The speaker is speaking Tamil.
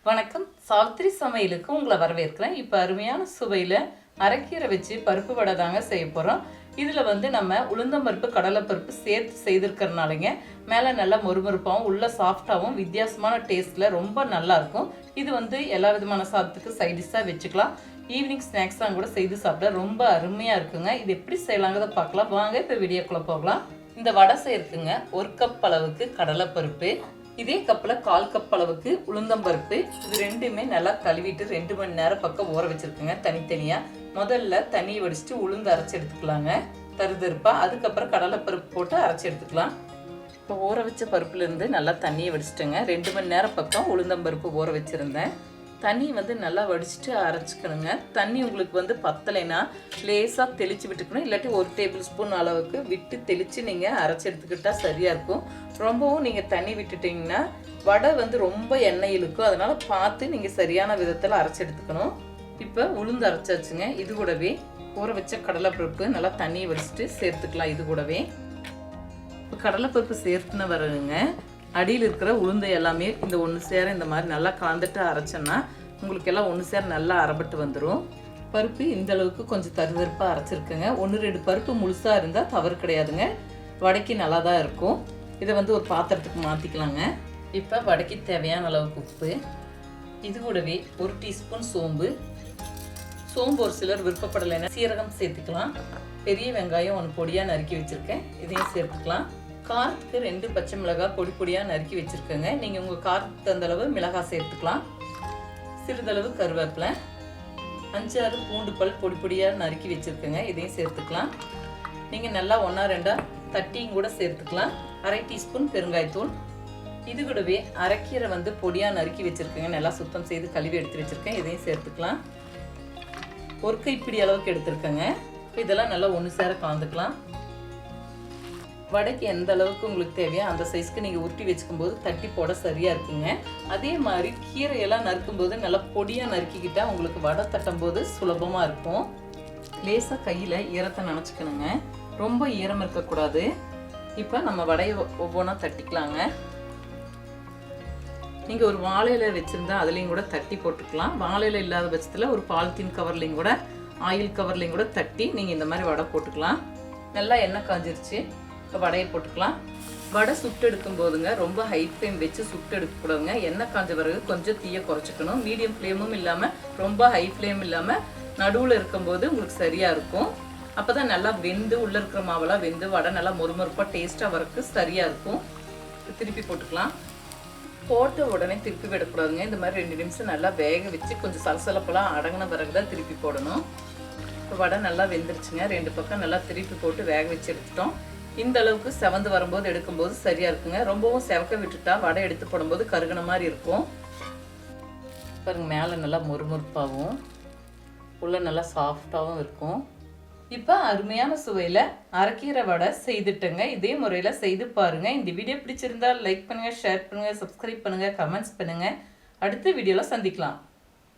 வணக்கம். சாவித்ரி சமையலுக்கு உங்களை வரவேற்கிறேன். இப்போ அருமையான சுவையில் அரைக்கீரை வச்சு பருப்பு வடை தாங்க செய்ய போகிறோம். இதில் நம்ம உளுந்தம்பருப்பு கடலைப்பருப்பு சேர்த்து செய்திருக்கிறனாலங்க மேலே நல்லா மொறுமொறுப்பாகவும் உள்ள சாஃப்டாகவும் வித்தியாசமான டேஸ்ட்டில் ரொம்ப நல்லாயிருக்கும். இது எல்லா விதமான சாதத்துக்கு சைடிஷாக வச்சுக்கலாம். ஈவினிங் ஸ்நாக்ஸாக கூட செய்து சாப்பிட ரொம்ப அருமையாக இருக்குங்க. இது எப்படி செய்யலாங்கிறத பார்க்கலாம் வாங்க. இப்போ வீடியோக்குள்ளே போகலாம். இந்த வடை செய்யறதுக்குங்க 1 கப் அளவுக்கு கடலைப்பருப்பு, இதே கப்பில் 1/4 கப் அளவுக்கு உளுந்தம்பருப்பு, இது ரெண்டுமே நல்லா கழுவிட்டு 2 மணி நேரம் பக்கம் ஊற வச்சுருக்குங்க தனித்தனியாக. முதல்ல தண்ணியை வடிச்சிட்டு உளுந்து அரைச்சி எடுத்துக்கலாங்க தருதருப்பாக. அதுக்கப்புறம் கடலைப்பருப்பு போட்டு அரைச்சி எடுத்துக்கலாம். இப்போ ஊற வச்ச பருப்புலேருந்து நல்லா தண்ணியை வடிச்சிட்டுங்க 2 மணி நேரம் பக்கம் உளுந்தம்பருப்பு ஊற வச்சுருந்தேன். தண்ணி நல்லா வடிச்சிட்டு அரைச்சிக்கணுங்க. தண்ணி உங்களுக்கு பத்தலைன்னா லேசாக தெளித்து விட்டுக்கணும். இல்லாட்டி 1 டேபிள் ஸ்பூன் அளவுக்கு விட்டு தெளித்து நீங்கள் அரைச்சி எடுத்துக்கிட்டால் சரியாக இருக்கும். ரொம்பவும் நீங்கள் தண்ணி விட்டுட்டிங்கன்னா வடை ரொம்ப எண்ணெய் இழுக்கும். அதனால் பார்த்து நீங்கள் சரியான விதத்தில் அரைச்சி எடுத்துக்கணும். இப்போ உளுந்து அரைச்சாச்சுங்க. இது கூடவே ஊற வச்ச கடலைப்பருப்பு நல்லா தண்ணியை வடிச்சிட்டு சேர்த்துக்கலாம். இது கூடவே இப்போ கடலைப்பருப்பு சேர்த்துன்னு வருங்க. அடியில் இருக்கிற உளுந்தை எல்லாமே இந்த ஒன்று சேர இந்த மாதிரி நல்லா கலந்துட்டு அரைச்சோன்னா உங்களுக்கு எல்லாம் ஒன்று சேர நல்லா அரைப்பட்டு வந்துடும். பருப்பு இந்த அளவுக்கு கொஞ்சம் தருதருப்பாக அரைச்சிருக்குங்க. 1-2 பருப்பு முழுசாக இருந்தால் தவறு கிடையாதுங்க. வடைக்கு நல்லா தான் இருக்கும். இதை ஒரு பாத்திரத்துக்கு மாற்றிக்கலாங்க. இப்போ வடைக்கு தேவையான அளவுக்கு உப்பு, இது கூடவே 1 டீஸ்பூன் சோம்பு. சோம்பு ஒரு சிலர் விருப்பப்படலைன்னா சீரகம் சேர்த்துக்கலாம். பெரிய வெங்காயம் 1 பொடியாக நறுக்கி வச்சுருக்கேன், இதையும் சேர்த்துக்கலாம். காரத்துக்கு 2 பச்சை மிளகாய் பொடி பொடியாக நறுக்கி வச்சுருக்கேங்க. நீங்கள் உங்கள் காரத்துக்கு தகுந்தளவு மிளகாய் சேர்த்துக்கலாம். சிறிதளவு கருவேப்பிலை, 5-6 பூண்டு பல் பொடி பொடியாக நறுக்கி வச்சுருக்கேங்க, இதையும் சேர்த்துக்கலாம். நீங்கள் நல்லா 1-2 தட்டியும் கூட சேர்த்துக்கலாம். 1/2 டீஸ்பூன் பெருங்காயத்தூள், இது கூடவே அரைக்கீரை பொடியாக நறுக்கி வச்சுருக்கேங்க. நல்லா சுத்தம் செய்து கழுவி எடுத்து வச்சுருக்கேன், இதையும் சேர்த்துக்கலாம். 1 கைப்பிடி அளவுக்கு எடுத்துருக்கேங்க. இதெல்லாம் நல்லா ஒன்று சேர கலந்துக்கலாம். வடைக்கு எந்த அளவுக்கு உங்களுக்கு தேவையோ அந்த சைஸ்க்கு நீங்கள் உருட்டி வச்சுக்கும்போது தட்டி போட சரியாக இருக்குங்க. அதே மாதிரி கீரையெல்லாம் நறுக்கும்போது நல்லா பொடியாக நறுக்கிக்கிட்டால் உங்களுக்கு வடை தட்டும் போது சுலபமாக இருக்கும். லேசாக கையில் ஈரத்தை நினச்சிக்கணுங்க, ரொம்ப ஈரம் இருக்கக்கூடாது. இப்போ நம்ம வடையை ஒவ்வொன்றா தட்டிக்கலாங்க. நீங்கள் ஒரு வாழையில வச்சுருந்தா அதுலேயும் கூட தட்டி போட்டுக்கலாம். வாழையில இல்லாத பட்சத்தில் ஒரு பாலித்தீன் கவர்லையும் கூட ஆயில் கவர்லையும் கூட தட்டி நீங்கள் இந்த மாதிரி வடை போட்டுக்கலாம். நல்லா எண்ணெய் காஞ்சிருச்சு. இப்போ வடையை போட்டுக்கலாம். வடை சுட்டு எடுக்கும் போதுங்க ரொம்ப ஹை ஃப்ளேம் வச்சு சுட்டு எடுக்கக்கூடாதுங்க. எண்ணெய் காஞ்ச பிறகு கொஞ்சம் தீயை குறைச்சிக்கணும். மீடியம் ஃப்ளேமும் இல்லாமல் ரொம்ப ஹை ஃப்ளேம் இல்லாமல் நடுவில் இருக்கும்போது உங்களுக்கு சரியாக இருக்கும். அப்போ தான் நல்லா வெந்து உள்ளே இருக்கிற மாவெல்லாம் வெந்து வடை நல்லா மொறுமொறுப்பாக டேஸ்ட்டாக வரக்கு சரியாக இருக்கும். திருப்பி போட்டுக்கலாம். போட்ட உடனே திருப்பி விடக்கூடாதுங்க. இந்த மாதிரி 2 நிமிஷம் நல்லா வேக வச்சு கொஞ்சம் சலசலப்பெல்லாம் அடங்கின பிறகு தான் திருப்பி போடணும். இப்போ வடை நல்லா வெந்துருச்சுங்க. 2 பக்கம் நல்லா திருப்பி போட்டு வேக வச்சு எடுத்துட்டோம். இந்த அளவுக்கு செவந்து வரும்போது எடுக்கும்போது சரியாக இருக்குங்க. ரொம்பவும் செவக்க விட்டுட்டா வடை எடுத்து போடும்போது கருகின மாதிரி இருக்கும். பாருங்கள், மேலே நல்லா மொறுமொறுப்பாகவும் உள்ள நல்லா சாஃப்டாகவும் இருக்கும். இப்போ அருமையான சுவையில் அரைக்கீரை வடை செய்துட்டேங்க. இதே முறையில் செய்து பாருங்கள். இந்த வீடியோ பிடிச்சிருந்தால் லைக் பண்ணுங்கள், ஷேர் பண்ணுங்கள், சப்ஸ்கிரைப் பண்ணுங்கள், கமெண்ட்ஸ் பண்ணுங்கள். அடுத்த வீடியோவில் சந்திக்கலாம்.